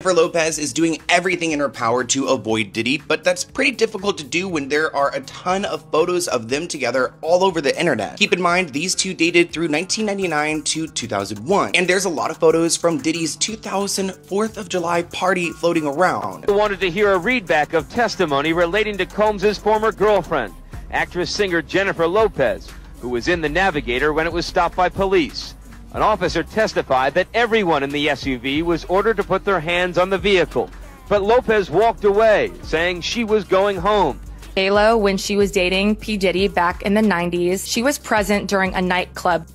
Jennifer Lopez is doing everything in her power to avoid Diddy, but that's pretty difficult to do when there are a ton of photos of them together all over the internet. Keep in mind, these two dated through 1999 to 2001, and there's a lot of photos from Diddy's 2000 4th of July party floating around. I wanted to hear a readback of testimony relating to Combs' former girlfriend, actress-singer Jennifer Lopez, who was in the Navigator when it was stopped by police. An officer testified that everyone in the SUV was ordered to put their hands on the vehicle, but Lopez walked away, saying she was going home. J-Lo, when she was dating P. Diddy back in the 90s, she was present during a nightclub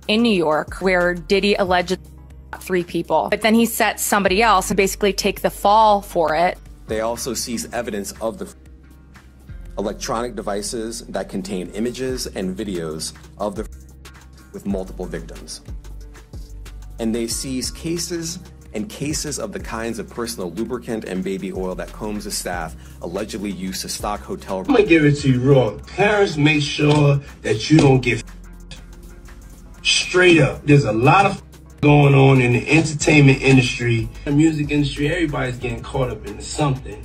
in New York where Diddy allegedly shot 3 people. But then he set somebody else and basically take the fall for it. They also seized evidence of the electronic devices that contain images and videos of the with multiple victims. And they seized cases of the kinds of personal lubricant and baby oil that Combs' staff allegedly used to stock hotel rooms. I'm gonna give it to you raw. Parents, make sure that you don't get straight up. There's a lot of going on in the entertainment industry, the music industry. Everybody's getting caught up into something.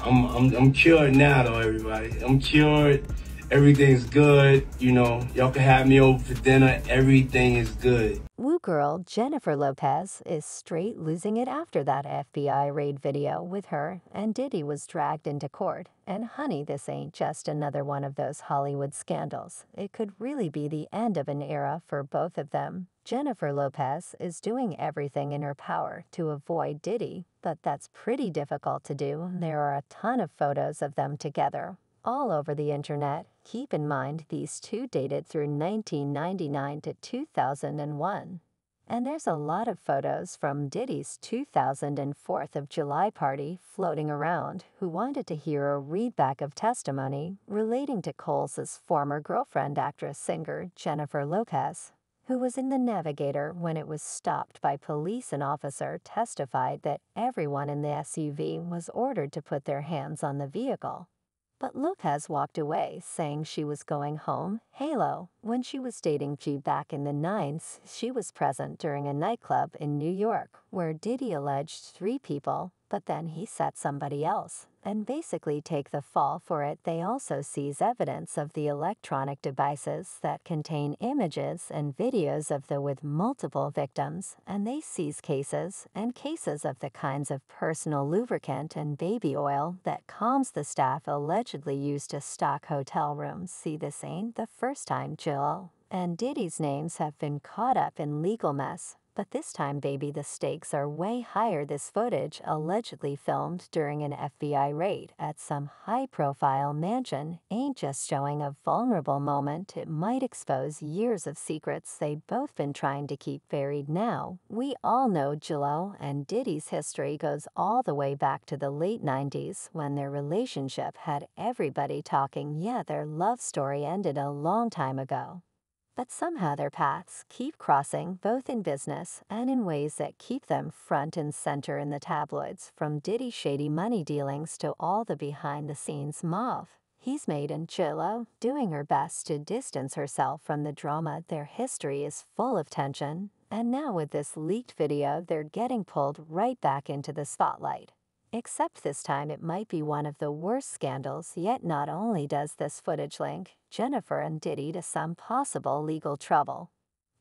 I'm cured now, though, everybody. I'm cured. Everything's good. You know, y'all can have me over for dinner. Everything is good. Woo girl Jennifer Lopez is straight losing it after that FBI raid video with her, and Diddy was dragged into court. And honey, this ain't just another one of those Hollywood scandals. It could really be the end of an era for both of them. Jennifer Lopez is doing everything in her power to avoid Diddy, but that's pretty difficult to do. There are a ton of photos of them together all over the internet. Keep in mind, these two dated through 1999 to 2001. And there's a lot of photos from Diddy's 2000 4th of July party floating around who wanted to hear a readback of testimony relating to Coles' former girlfriend, actress-singer Jennifer Lopez, who was in the Navigator when it was stopped by police. An officer testified that everyone in the SUV was ordered to put their hands on the vehicle. But Lopez walked away, saying she was going home. Halo, when she was dating G back in the 90s, she was present during a nightclub in New York where Diddy alleged 3 people, but then he set somebody else and basically take the fall for it. They also seize evidence of the electronic devices that contain images and videos of the with multiple victims, and they seize cases of the kinds of personal lubricant and baby oil that Combs' the staff allegedly used to stock hotel rooms. See, this ain't the first time Jill and Diddy's names have been caught up in legal mess. But this time, baby, the stakes are way higher. This footage allegedly filmed during an FBI raid at some high-profile mansion ain't just showing a vulnerable moment. It might expose years of secrets they've both been trying to keep buried. Now, we all know J-Lo and Diddy's history goes all the way back to the late 90s when their relationship had everybody talking. Yeah, their love story ended a long time ago. But somehow their paths keep crossing, both in business and in ways that keep them front and center in the tabloids, from Diddy's shady money dealings to all the behind-the-scenes mauve he's made, and J-Lo doing her best to distance herself from the drama. Their history is full of tension, and now with this leaked video, they're getting pulled right back into the spotlight. Except this time it might be one of the worst scandals yet. Not only does this footage link Jennifer and Diddy to some possible legal trouble,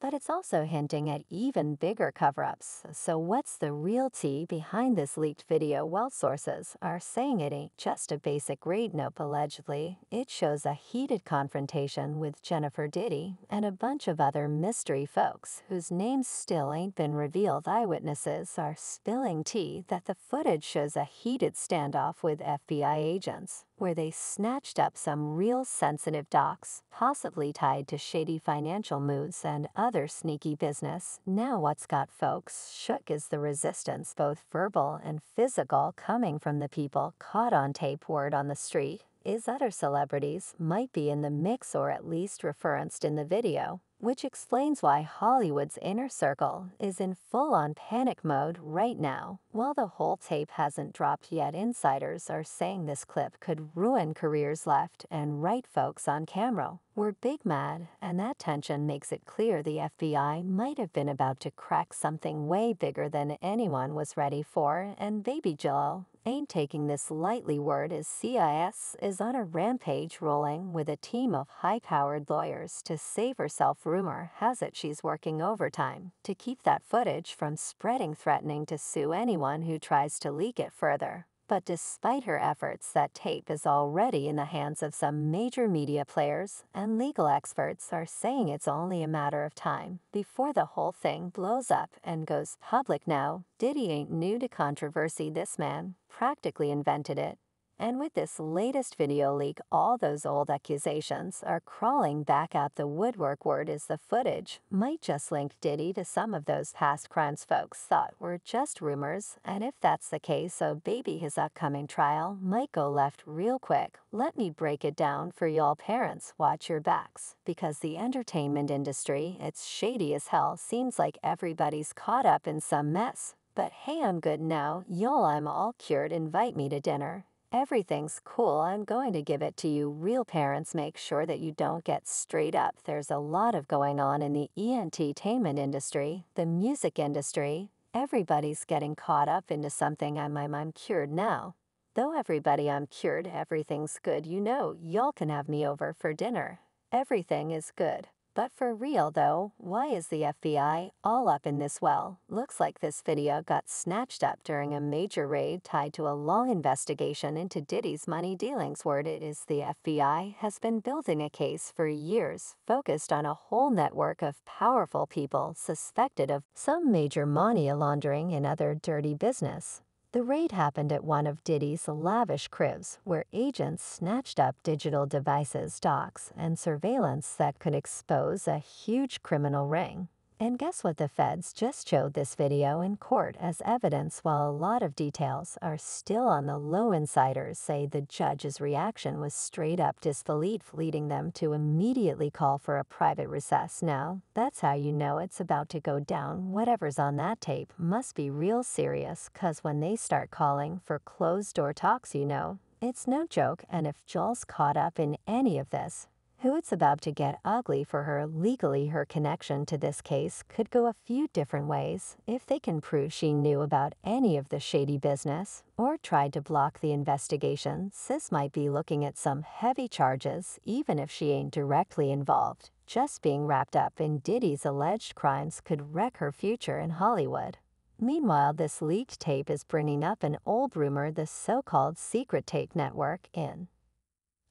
but it's also hinting at even bigger cover-ups. So what's the real tea behind this leaked video? Well, sources are saying it ain't just a basic raid. Nope, allegedly, it shows a heated confrontation with Jennifer, Diddy, and a bunch of other mystery folks whose names still ain't been revealed. Eyewitnesses are spilling tea that the footage shows a heated standoff with FBI agents, where they snatched up some real sensitive docs, possibly tied to shady financial moves and other sneaky business. Now what's got folks shook is the resistance, both verbal and physical, coming from the people caught on tape. Word on the street is other celebrities might be in the mix, or at least referenced in the video, which explains why Hollywood's inner circle is in full-on panic mode right now. While the whole tape hasn't dropped yet, insiders are saying this clip could ruin careers left and right folks on camera. We're big mad, and that tension makes it clear the FBI might have been about to crack something way bigger than anyone was ready for, and baby Jill ain't taking this lightly. Word is CIS is on a rampage, rolling with a team of high-powered lawyers to save herself. Rumor has it she's working overtime to keep that footage from spreading, threatening to sue anyone who tries to leak it further. But despite her efforts, that tape is already in the hands of some major media players, and legal experts are saying it's only a matter of time before the whole thing blows up and goes public. Now, Diddy ain't new to controversy. This man practically invented it. And with this latest video leak, all those old accusations are crawling back out the woodwork. Word is the footage might just link Diddy to some of those past crimes folks thought were just rumors, and if that's the case, so baby, his upcoming trial might go left real quick. Let me break it down for y'all. Parents, watch your backs, because the entertainment industry, it's shady as hell. Seems like everybody's caught up in some mess. But hey, I'm good now, y'all. I'm all cured. Invite me to dinner. Everything's cool. I'm going to give it to you. Real parents, make sure that you don't get straight up. There's a lot of going on in the entertainment industry, the music industry. Everybody's getting caught up into something. I'm cured now. Though everybody, I'm cured. Everything's good. You know, y'all can have me over for dinner. Everything is good. But for real though, why is the FBI all up in this? Well, looks like this video got snatched up during a major raid tied to a long investigation into Diddy's money dealings. Word is the FBI has been building a case for years, focused on a whole network of powerful people suspected of some major money laundering and other dirty business. The raid happened at one of Diddy's lavish cribs, where agents snatched up digital devices, docs, and surveillance that could expose a huge criminal ring. And guess what? The feds just showed this video in court as evidence. While a lot of details are still on the low, insiders say the judge's reaction was straight up disbelief, leading them to immediately call for a private recess. Now, that's how you know it's about to go down. Whatever's on that tape must be real serious, 'cause when they start calling for closed-door talks, you know, it's no joke. And if Joel's caught up in any of this, it's about to get ugly for her legally. Her connection to this case could go a few different ways. If they can prove she knew about any of the shady business or tried to block the investigation, sis might be looking at some heavy charges, even if she ain't directly involved. Just being wrapped up in Diddy's alleged crimes could wreck her future in Hollywood. Meanwhile, this leaked tape is bringing up an old rumor, the so-called secret tape network in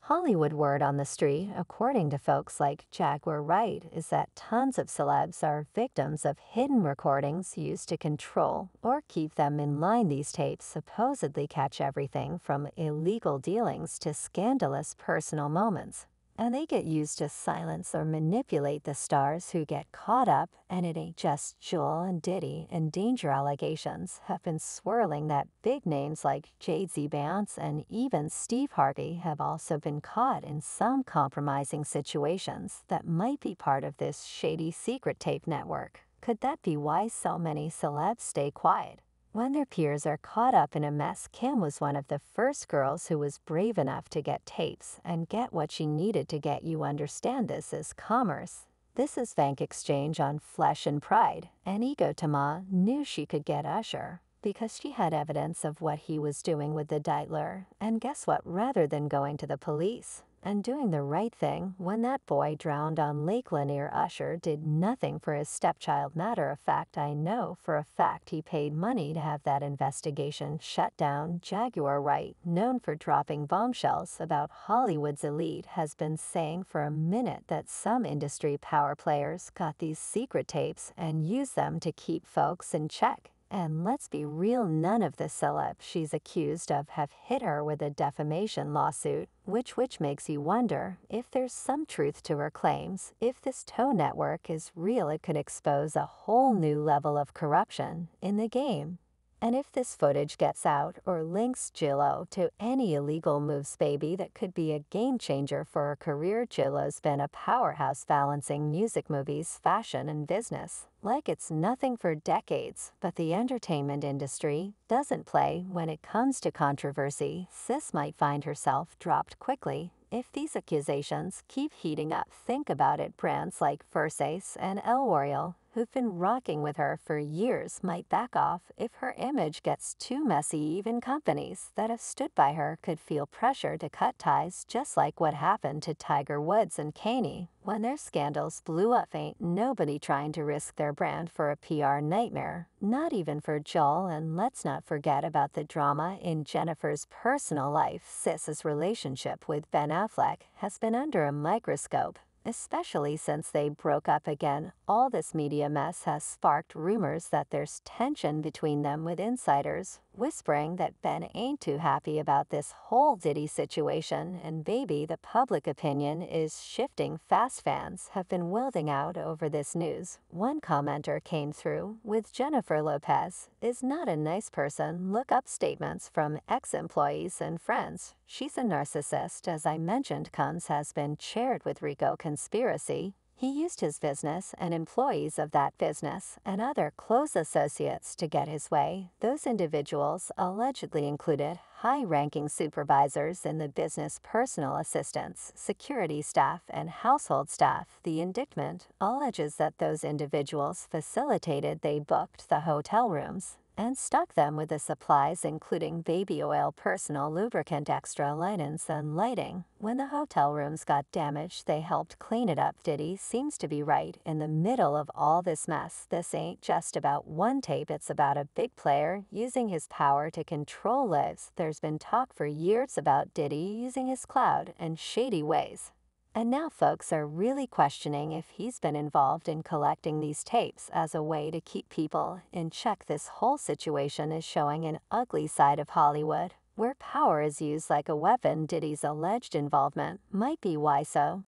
Hollywood. Word on the street, according to folks like Jaguar Wright, is that tons of celebs are victims of hidden recordings used to control or keep them in line. These tapes supposedly catch everything from illegal dealings to scandalous personal moments, and they get used to silence or manipulate the stars who get caught up. And it ain't just Joel and Diddy, and danger allegations have been swirling that big names like Jay-Z, Vance, and even Steve Harvey have also been caught in some compromising situations that might be part of this shady secret tape network. Could that be why so many celebs stay quiet when their peers are caught up in a mess? Kim was one of the first girls who was brave enough to get tapes and get what she needed to get. You understand, this is commerce. This is bank exchange on flesh and pride. And Ego Tama knew she could get Usher because she had evidence of what he was doing with the Deitler. And guess what? Rather than going to the police and doing the right thing when that boy drowned on Lake Lanier, Usher did nothing for his stepchild. Matter of fact, I know for a fact he paid money to have that investigation shut down. Jaguar Wright, known for dropping bombshells about Hollywood's elite, has been saying for a minute that some industry power players got these secret tapes and used them to keep folks in check. And let's be real, none of the celebs she's accused of have hit her with a defamation lawsuit, which makes you wonder if there's some truth to her claims. If this tow network is real, it could expose a whole new level of corruption in the game. And if this footage gets out or links J.Lo to any illegal moves, baby, that could be a game changer for her career. J.Lo's been a powerhouse balancing music, movies, fashion, and business like it's nothing for decades. But the entertainment industry doesn't play when it comes to controversy. Sis might find herself dropped quickly if these accusations keep heating up. Think about it. Brands like Versace and L'Oreal, who've been rocking with her for years, might back off if her image gets too messy. Even companies that have stood by her could feel pressure to cut ties, just like what happened to Tiger Woods and Kanye when their scandals blew up. Ain't nobody trying to risk their brand for a PR nightmare, not even for Joel. And let's not forget about the drama in Jennifer's personal life. Sis's relationship with Ben Affleck has been under a microscope, especially since they broke up again. All this media mess has sparked rumors that there's tension between them, with insiders whispering that Ben ain't too happy about this whole Diddy situation. And baby, the public opinion is shifting fast. Fans have been wilding out over this news. One commenter came through with Jennifer Lopez is not a nice person. Look up statements from ex-employees and friends. She's a narcissist. As I mentioned, Combs has been chaired with RICO conspiracy. He used his business and employees of that business and other close associates to get his way. Those individuals allegedly included high-ranking supervisors in the business, personal assistants, security staff, and household staff. The indictment alleges that those individuals facilitated, they booked the hotel rooms and stocked them with the supplies including baby oil, personal lubricant, extra linens, and lighting. When the hotel rooms got damaged, they helped clean it up. Diddy seems to be right in the middle of all this mess. This ain't just about one tape, it's about a big player using his power to control lives. There's been talk for years about Diddy using his clout in shady ways. And now folks are really questioning if he's been involved in collecting these tapes as a way to keep people in check. This whole situation is showing an ugly side of Hollywood, where power is used like a weapon. Diddy's alleged involvement might be why so.